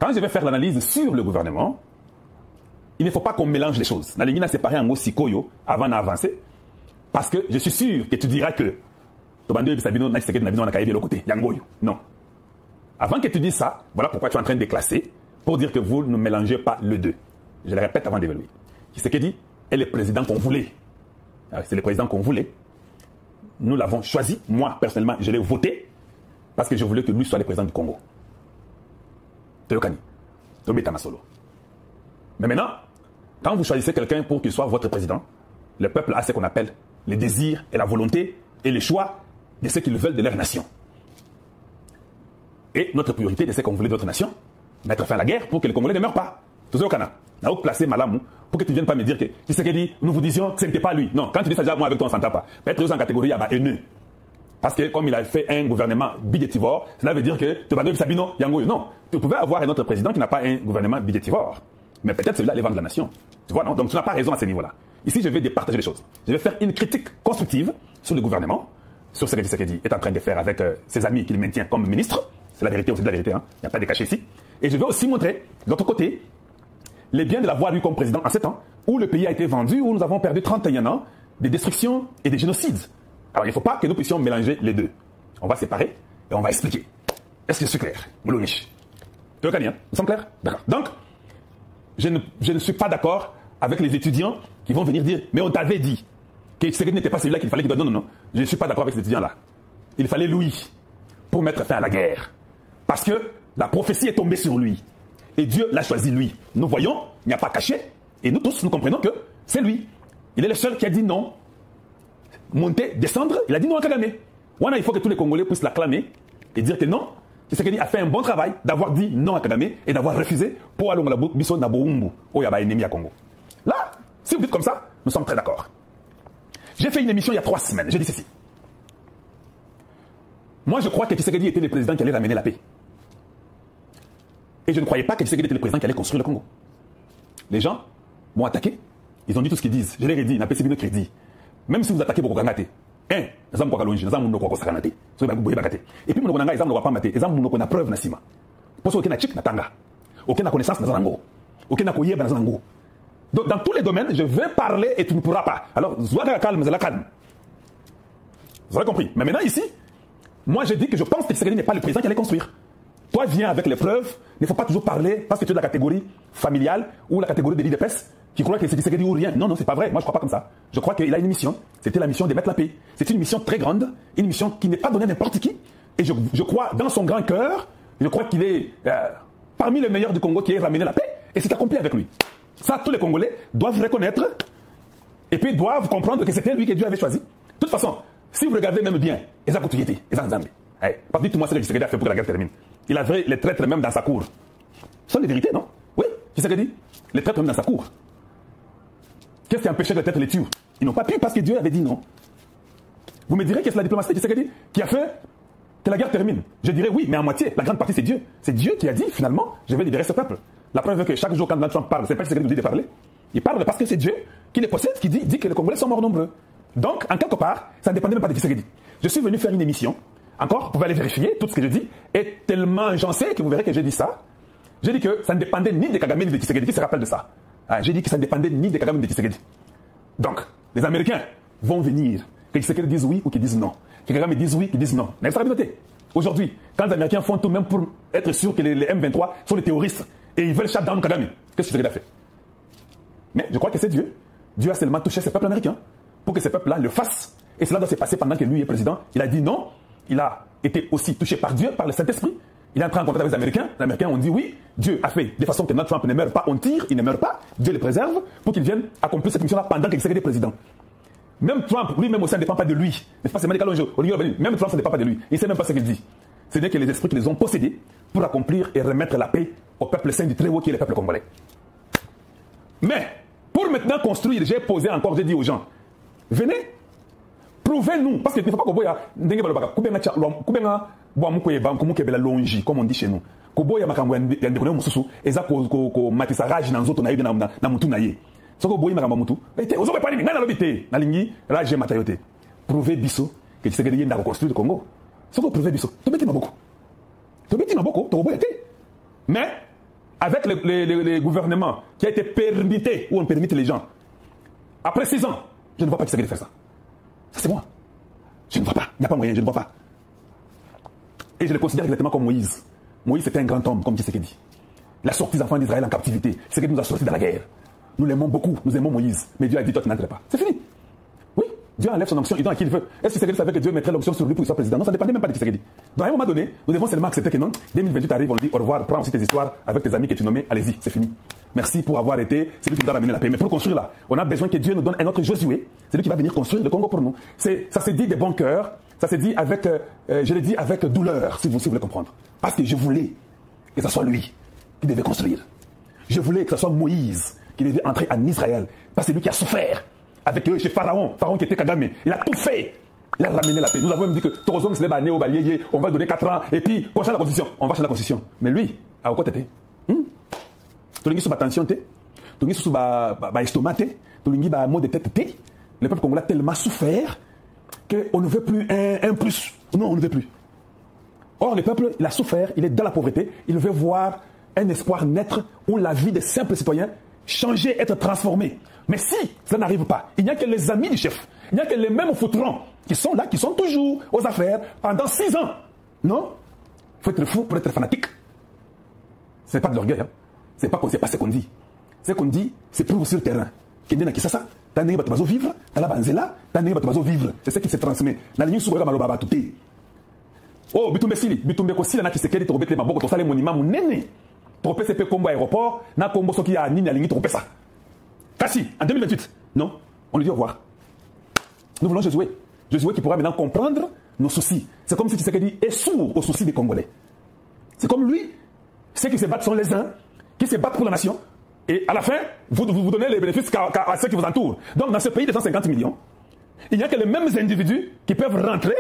quand je vais faire l'analyse sur le gouvernement, il ne faut pas qu'on mélange les choses. La ligne a séparé en mot sikoyo avant d'avancer, parce que je suis sûr que tu diras que non. Avant que tu dises ça, voilà pourquoi tu es en train de classer, pour dire que vous ne mélangez pas le deux. Je le répète avant d'évaluer. Tshisekedi est le président qu'on voulait. C'est le président qu'on voulait. Nous l'avons choisi. Moi, personnellement, je l'ai voté parce que je voulais que lui soit le président du Congo. Toyokani. Tobetana solo. Mais maintenant, quand vous choisissez quelqu'un pour qu'il soit votre président, le peuple a ce qu'on appelle les désirs et la volonté et les choix de ce qu'ils veulent de leur nation. Et notre priorité de ce qu'on voulait de notre nation, mettre fin à la guerre pour que les Congolais ne meurent pas. Tout ça au Canada. N'a pas placé Malamou pour que tu ne viennes pas me dire que Tshisekedi, nous vous disions que ce n'était pas lui. Non, quand tu dis ça déjà, moi avec toi on ne s'entend pas. Peut-être en catégorie haineux. Parce que comme il a fait un gouvernement budgétivore, cela veut dire que Tobando Sabino Yangoyo. Non, tu pouvais avoir un autre président qui n'a pas un gouvernement budgétivore. Mais peut-être celui-là les vendre la nation. Tu vois, non? Donc tu n'as pas raison à ce niveau-là. Ici, je vais départager les choses. Je vais faire une critique constructive sur le gouvernement, sur ce que Tshisekedi est en train de faire avec ses amis qu'il maintient comme ministre. C'est la vérité aussi de la vérité, hein. Il n'y a pas de cachet ici. Et je vais aussi montrer, de l'autre côté, les biens de l'avoir eu comme président en 7 ans, où le pays a été vendu, où nous avons perdu 31 ans de destruction et de génocides. Alors il ne faut pas que nous puissions mélanger les deux. On va séparer et on va expliquer. Est-ce que je suis clair? Mouloniche. Tu veux gagner, hein? Nous sommes clairs? D'accord. Donc, je ne suis pas d'accord avec les étudiants qui vont venir dire, mais on t'avait dit que Tshisekedi n'était pas celui-là qu'il fallait qu'il donne. Non. Je ne suis pas d'accord avec ces étudiants-là. Il fallait lui pour mettre fin à la guerre. Parce que la prophétie est tombée sur lui. Et Dieu l'a choisi lui. Nous voyons, il n'y a pas caché. Et nous tous, nous comprenons que c'est lui. Il est le seul qui a dit non. Monter, descendre, il a dit non à Kagame. Voilà, il faut que tous les Congolais puissent l'acclamer et dire que non. Tshisekedi a fait un bon travail d'avoir dit non à Kagame et d'avoir refusé pour aller au Biso Naboumbu, où il y a un ennemi à Congo. Là, si vous dites comme ça, nous sommes très d'accord. J'ai fait une émission il y a 3 semaines. J'ai dit ceci. Moi, je crois que Tshisekedi était le président qui allait ramener la paix. Et je ne croyais pas que Tshisekedi était le président qui allait construire le Congo. Les gens m'ont attaqué. Ils ont dit tout ce qu'ils disent. Je leur ai dit, n'a pas de crédit. Même si vous attaquez beaucoup Gangate, et puis vous n'avez pas preuve nasima. Parce aucun chic natanga, aucune connaissance nazango, aucune koyeba nazango. Donc dans tous les domaines, je vais parler et tu ne pourras pas. Alors, sois calme, c'est la calme. Vous avez compris. Mais maintenant ici, moi je dis que je pense que Tshisekedi n'est pas le président qui allait construire. Toi viens avec les preuves. Il ne faut pas toujours parler parce que tu es de la catégorie familiale ou la catégorie de l'IDPS qui croit que c'est Tshisekedi ou rien. Non, non, c'est pas vrai. Moi, je crois pas comme ça. Je crois qu'il a une mission. C'était la mission de mettre la paix. C'est une mission très grande, une mission qui n'est pas donnée à n'importe qui. Et je crois dans son grand cœur, je crois qu'il est parmi les meilleurs du Congo qui ait ramené la paix. Et c'est accompli avec lui. Ça, tous les Congolais doivent reconnaître et puis doivent comprendre que c'était lui que Dieu avait choisi. De toute façon, si vous regardez même bien, parce que tout moi, c'est ce que Tshisekedi a fait pour que la guerre termine. Il avait les traîtres même dans sa cour. Ce sont des vérités, non? Oui, Tshisekedi. Les traîtres même dans sa cour. Qu'est-ce qui empêchait que les traîtres les tuent? Ils n'ont pas pu parce que Dieu avait dit non. Vous me direz que c'est la diplomatie de Tshisekedi qui a fait que la guerre termine. Je dirais oui, mais en moitié. La grande partie, c'est Dieu. C'est Dieu qui a dit, finalement, je vais libérer ce peuple. La preuve est que chaque jour, quand Donald Trump parle, c'est pas Tshisekedi qui nous dit de parler. Il parle parce que c'est Dieu qui les possède, qui dit que les Congolais sont morts nombreux. Donc, en quelque part, ça ne dépendait même pas de Tshisekedi. Je suis venu faire une émission. Encore, vous pouvez aller vérifier, tout ce que je dis est tellement agencé que vous verrez que j'ai dit ça. J'ai dit que ça ne dépendait ni de Kagame ni de Tshisekedi. Qui se rappelle de ça? J'ai dit que ça ne dépendait ni de Kagame ni de Tshisekedi. Donc, les Américains vont venir, que Tshisekedi dise oui ou qu'ils disent non. Que Kagame dise oui, qu'ils disent non. Mais ça va noter. Aujourd'hui, quand les Américains font tout même pour être sûrs que les M23 sont des terroristes et ils veulent shut down Kagame, qu'est-ce que Tshisekedi a fait? Mais je crois que c'est Dieu. Dieu a seulement touché ces peuples américains pour que ces peuples-là le fassent. Et cela doit se passer pendant que lui est président. Il a dit non. Il a été aussi touché par Dieu, par le Saint-Esprit. Il est entré en contact avec les Américains. Les Américains ont dit oui, Dieu a fait de façon que Donald Trump ne meure pas. On tire, il ne meurt pas. Dieu le préserve pour qu'il vienne accomplir cette mission-là pendant qu'il est président. Même Trump, lui-même aussi, ça ne dépend pas de lui. N'est-ce pas, c'est Même Trump, ça ne dépend pas de lui. Il ne sait même pas ce qu'il dit. C'est-à-dire que les esprits qui les ont possédés pour accomplir et remettre la paix au peuple saint du Très-Haut qui est le peuple congolais. Mais, pour maintenant construire, j'ai posé encore, j'ai dit aux gens, venez, prouvez-nous, parce qu'il ne faut pas que vous comme on dit chez nous. Koboya makambo ya ndekone mususu eza ko matisa rage na nzoto na yebe na mutu na ye. Soko boyi makambo mutu. Ete ozo pas ni ngana lobité na lingi rage matayote. Prouver biso que Tshisekedi yenda ko construire le Congo. Soko prouver biso. To beti maboko to boya te. Mais avec les gouvernements qui a été permité, où on permit les gens, après 6 ans, je ne vois pas Tshisekedi faire ça. Ça, c'est moi. Je ne vois pas. Il n'y a pas moyen, je ne vois pas. Et je le considère exactement comme Moïse. Moïse, c'était un grand homme, comme Tshisekedi. Il a sorti les enfants d'Israël en captivité. Tshisekedi nous a sortis de la guerre. Nous l'aimons beaucoup, nous aimons Moïse. Mais Dieu a dit, toi, tu n'entreras pas. C'est fini. Oui, Dieu enlève son onction, il donne à qui il veut. Est-ce que Tshisekedi savait que Dieu mettrait l'onction sur lui pour qu'il soit président? Non, ça ne dépendait même pas de Tshisekedi. Donc à un moment donné, nous devons seulement accepter que non, 2028 arrive, on lui dit au revoir, prends aussi tes histoires avec tes amis que tu nommais, allez-y, c'est fini. Merci pour avoir été, c'est lui qui nous a ramené la paix. Mais pour construire là, on a besoin que Dieu nous donne un autre Josué, c'est lui qui va venir construire le Congo pour nous. Ça s'est dit de bon cœur, ça s'est dit avec, je l'ai dit avec douleur, si vous voulez comprendre. Parce que je voulais que ce soit lui qui devait construire. Je voulais que ce soit Moïse qui devait entrer en Israël. Parce que c'est lui qui a souffert avec eux chez Pharaon. Pharaon qui était Kagame. Il a tout fait. Il a ramené la paix. Nous avons même dit que Torozom se lève à Néo Balié, on va donner 4 ans, et puis on change la constitution. On va changer la constitution. Mais lui, à quoi t'étais? Tu sous tension, tu sous estomac, tu as mot de tête. Le peuple congolais a tellement souffert qu'on ne veut plus un plus. Non, on ne veut plus. Or, le peuple, il a souffert, il est dans la pauvreté, il veut voir un espoir naître où la vie des simples citoyens changer, être transformée. Mais si ça n'arrive pas, il n'y a que les amis du chef, il n'y a que les mêmes foutrons qui sont là, qui sont toujours aux affaires pendant 6 ans. Non? Il faut être fou pour être fanatique. Ce n'est pas de l'orgueil. Hein? Ce n'est pas ce qu'on dit. Ce qu'on dit, c'est prouve sur le terrain. C'est ce qui se transmet. Oh, bitumbe sili, bitumbe ko sila na Tshisekedi to betele maboko to sale monima munene. To pese pe kombo aéroport, na kombo soki ya nini alingi to pesa. Kasi en 2028, non, on lui dit au revoir. Nous voulons Josué. Josué qui pourra maintenant comprendre nos soucis. C'est comme si Tshisekedi est sourd aux soucis des Congolais. C'est comme lui, ceux qui se battent sont les uns, qui se battent pour la nation. Et à la fin, vous donnez les bénéfices à ceux qui vous entourent. Donc dans ce pays de 150 millions, il n'y a que les mêmes individus qui peuvent rentrer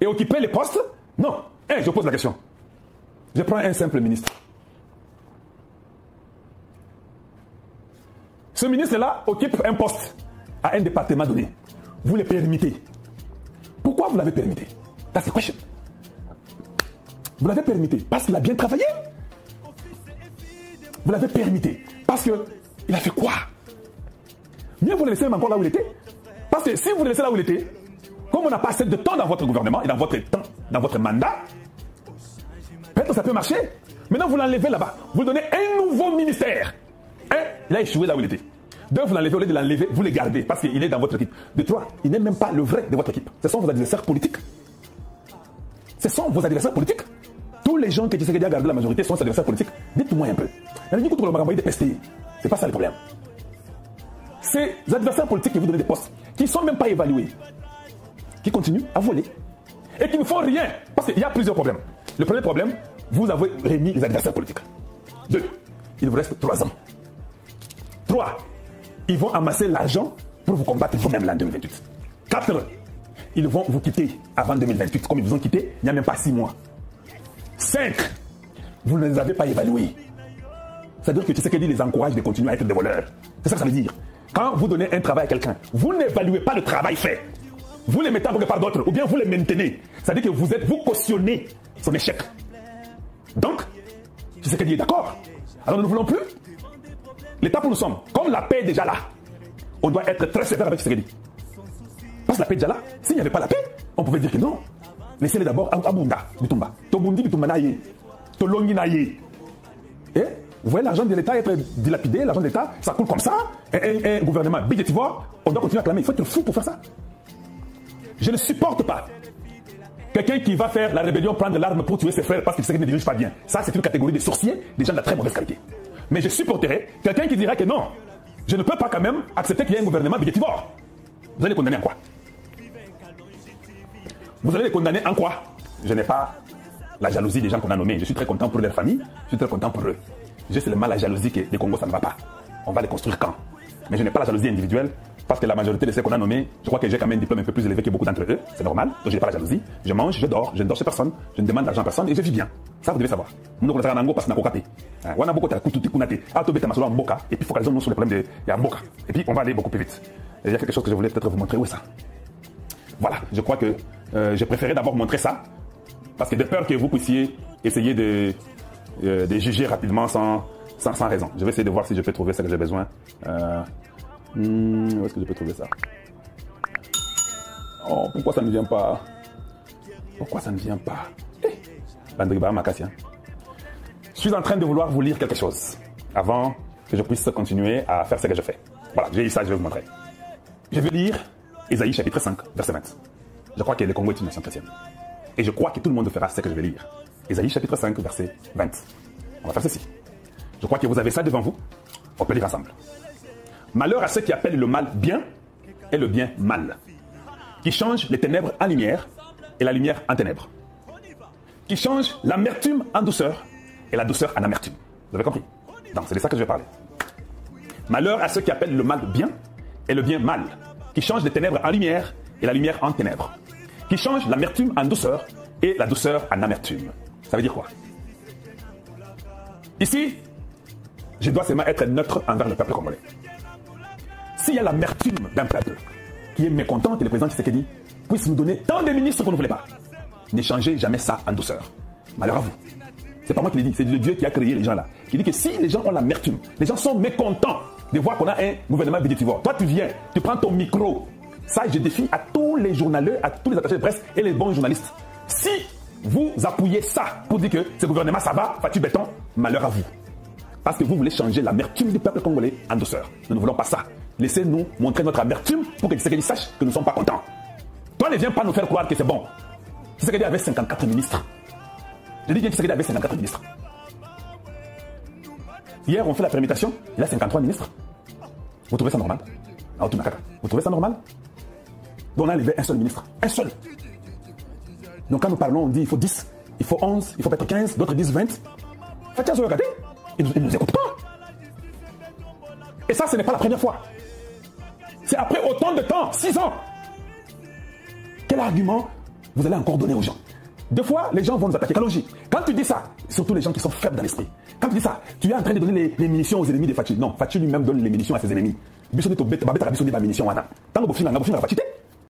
et occuper les postes. Non. Je pose la question. Je prends un simple ministre. Ce ministre-là occupe un poste à un département donné. Vous le permettez. Pourquoi vous l'avez permis? That's the question. Vous l'avez permis parce qu'il a bien travaillé. Vous l'avez permis parce qu'il a fait quoi? Mieux vous le laissez même encore là où il était. Parce que si vous le laissez là où il était, comme on n'a pas assez de temps dans votre gouvernement et dans votre temps, dans votre mandat, peut-être ça peut marcher. Maintenant, vous l'enlevez là-bas. Vous donnez un nouveau ministère. Il a échoué là où il était. 2, vous l'enlevez, au lieu de l'enlever, vous le gardez parce qu'il est dans votre équipe. De 3, il n'est même pas le vrai de votre équipe. Ce sont vos adversaires politiques. Ce sont vos adversaires politiques. Tous les gens qui essaient de garder la majorité sont ses adversaires politiques. Dites-moi un peu. C'est pas ça le problème. Ces adversaires politiques qui vous donnent des postes, qui ne sont même pas évalués, qui continuent à voler et qui ne font rien. Parce qu'il y a plusieurs problèmes. Le premier problème, vous avez remis les adversaires politiques. 2, il vous reste 3 ans. 3, ils vont amasser l'argent pour vous combattre vous-même là en 2028. 4, ils vont vous quitter avant 2028. Comme ils vous ont quitté, il n'y a même pas 6 mois. 5, vous ne les avez pas évalués. C'est-à-dire que Tshisekedi les encourage de continuer à être des voleurs. C'est ça que ça veut dire. Quand vous donnez un travail à quelqu'un, vous n'évaluez pas le travail fait. Vous les mettez en quelque part d'autres, ou bien vous les maintenez. C'est-à-dire que vous cautionnez son échec. Donc, Tshisekedi est d'accord. Alors nous ne voulons plus. L'état où nous sommes, comme la paix est déjà là, on doit être très sévère avec Tshisekedi. Parce que la paix est déjà là. S'il n'y avait pas la paix, on pouvait dire que non. Laissez-les d'abord à Bunda, Bitumba. Tobundi, Bitumba naye. Tolongi naye. Et vous voyez l'argent de l'État être dilapidé, l'argent de l'État, ça coule comme ça. Un gouvernement budgétivore, on doit continuer à clamer. Il faut être fou pour faire ça. Je ne supporte pas quelqu'un qui va faire la rébellion, prendre l'arme pour tuer ses frères parce qu'il ne dirige pas bien. Ça, c'est une catégorie de sorciers, des gens de la très mauvaise qualité. Mais je supporterai quelqu'un qui dira que non, je ne peux pas quand même accepter qu'il y ait un gouvernement budgétivore. Vous allez les condamner en quoi? Vous allez les condamner en quoi? Je n'ai pas la jalousie des gens qu'on a nommés. Je suis très content pour leur famille, je suis très content pour eux. J'ai seulement la jalousie que les Congos, ça ne va pas. On va les construire quand? Mais je n'ai pas la jalousie individuelle. Parce que la majorité de ceux qu'on a nommés, je crois que j'ai quand même un diplôme un peu plus élevé que beaucoup d'entre eux. C'est normal. Donc je n'ai pas la jalousie. Je mange, je dors, je ne dors chez personne. Je ne demande d'argent à personne et je vis bien. Ça, vous devez savoir. Nous, on a parce qu'on a cocaté. On a beaucoup de kututi. En boca. Et puis, focalisons-nous sur le problème de Mboka. Et puis, on va aller beaucoup plus vite. Et il y a quelque chose que je voulais peut-être vous montrer. Où est ça? Voilà. Je crois que j'ai préféré d'abord montrer ça. Parce que de peur que vous puissiez essayer de juger rapidement sans sans raison. Je vais essayer de voir si je peux trouver ce que j'ai besoin. Où est-ce que je peux trouver ça? Oh, pourquoi ça ne vient pas? Pourquoi ça ne vient pas? Je suis en train de vouloir vous lire quelque chose avant que je puisse continuer à faire ce que je fais. Voilà, j'ai eu ça, je vais vous montrer. Je vais lire Ésaïe chapitre 5, verset 20. Je crois que le Congo est une nation chrétienne. Et je crois que tout le monde fera ce que je vais lire. Ésaïe chapitre 5, verset 20. On va faire ceci. Je crois que vous avez ça devant vous. On peut lire ensemble. Malheur à ceux qui appellent le mal bien et le bien mal. Qui changent les ténèbres en lumière et la lumière en ténèbres. Qui changent l'amertume en douceur et la douceur en amertume. Vous avez compris? Donc, c'est de ça que je vais parler. Malheur à ceux qui appellent le mal bien et le bien mal. Qui changent les ténèbres en lumière et la lumière en ténèbres. Qui changent l'amertume en douceur et la douceur en amertume. Ça veut dire quoi? Ici, je dois seulement être neutre envers le peuple congolais. S'il y a l'amertume d'un peuple qui est mécontent que le président Tshisekedi puisse nous donner tant de ministres qu'on ne voulait pas, n'échangez jamais ça en douceur. Malheur à vous. C'est pas moi qui l'ai dit, c'est Dieu qui a créé les gens là. Qui dit que si les gens ont l'amertume, les gens sont mécontents de voir qu'on a un gouvernement budgétivore. Toi, tu viens, tu prends ton micro. Ça, je défie à tous les journaleux, à tous les attachés de presse et les bons journalistes. Si vous appuyez ça pour dire que ce gouvernement, ça va, Fatou Béton, malheur à vous. Parce que vous voulez changer l'amertume du peuple congolais en douceur. Nous ne voulons pas ça. Laissez-nous montrer notre amertume pour que Tshisekedi sache que nous ne sommes pas contents. Toi, ne viens pas nous faire croire que c'est bon. Tshisekedi avait 54 ministres. Je dis bien que Tshisekedi avait 54 ministres. Hier, on fait la permutation, il a 53 ministres. Vous trouvez ça normal? Vous trouvez ça normal? Donc on a enlevé un seul ministre. Un seul. Donc quand nous parlons, on dit il faut 10, il faut 11, il faut peut-être 15, d'autres disent 20. Faites regarder, ils ne nous écoutent pas. Et ça, ce n'est pas la première fois. C'est après autant de temps, 6 ans. Quel argument vous allez encore donner aux gens? Deux fois, les gens vont nous attaquer. Quand tu dis ça, surtout les gens qui sont faibles dans l'esprit, quand tu dis ça, tu es en train de donner les munitions aux ennemis de Fatou. Non, Fatou lui-même donne les munitions à ses ennemis. Tant que vous